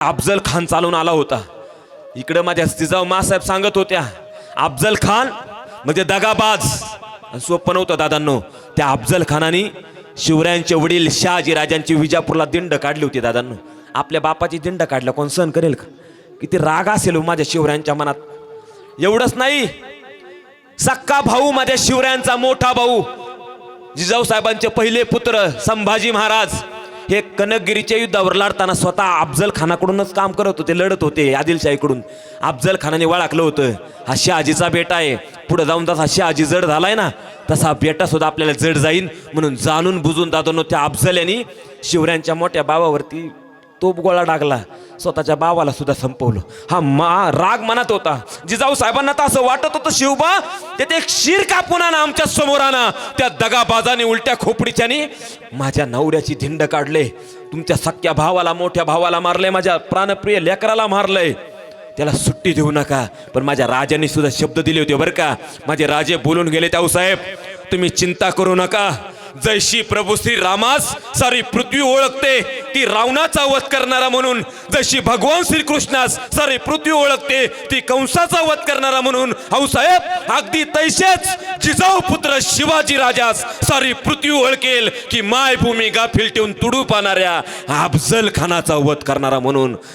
अफजल खान चालून आला होता। इकडे माझ्या जिजाऊ मासाहेब सांगत होत्या अफजल खान म्हणजे दगाबाज। सोपं नव्हतं दादांनो। त्या अफजल खानाने शिवरायांचे वडील शहाजी राजांची विजापूरला दिंड काढली होती दादांनो। आपल्या बापाची दिंड काढल्या कोण सहन करेल का? किती राग असेल माझ्या शिवरायांच्या मनात। एवढंच नाही, सक्का भाऊ माझ्या शिवरायांचा मोठा भाऊ जिजाऊ साहेबांचे पहिले पुत्र संभाजी महाराज हे कनकगिरीच्या युद्धावर लढताना स्वतः अफजल खानाकडूनच काम करत होते, लढत होते आदिलशाहीकडून। अफजल खानाने ओळखलं होतं हा शहाजीचा बेटा आहे। पुढे जाऊन जसा शहाजी जड झालाय ना तसा बेटा सुद्धा आपल्याला जड जाईन, म्हणून जाणून बुजून दादांनो त्या अफजल यांनी शिवरायांच्या मोठ्या बाबावरती तोप गोळा टाकला, स्वतःच्या बाबाला सुद्धा संपवलं। हा राग मनात होता। जिजाऊ साहेबांना तर असं वाटत होतं शिवबा ते एक शिर कापून आणा आमच्या समोर आणा। त्या दगाबाजाने उलट्या खोपडीच्याने माझ्या नवऱ्याची धिंड काढले, तुमच्या सख्या भावाला मोठ्या भावाला मारले, माझ्या प्राणप्रिय लेकराला मारलंय, त्याला सुट्टी देऊ नका। पण माझ्या राजांनी सुद्धा शब्द दिले होते बरं का। माझे राजे बोलून गेले त्या साहेब तुम्ही चिंता करू नका, जैशी प्रभू श्री रामास सारी पृथ्वी ओळखते ती रावणाचा वध करणारा म्हणून, जशी भगवान श्रीकृष्णास सारी पृथ्वी ओळखते ती कंसाचा वध करणारा म्हणून, साहेब अगदी तैसेच जिजाऊ पुत्र शिवाजी राजास सारी पृथ्वी ओळखेल की मायभूमी गाफील ठेवून तुडू पाहणाऱ्या अफजल खानाचा वध करणारा म्हणून।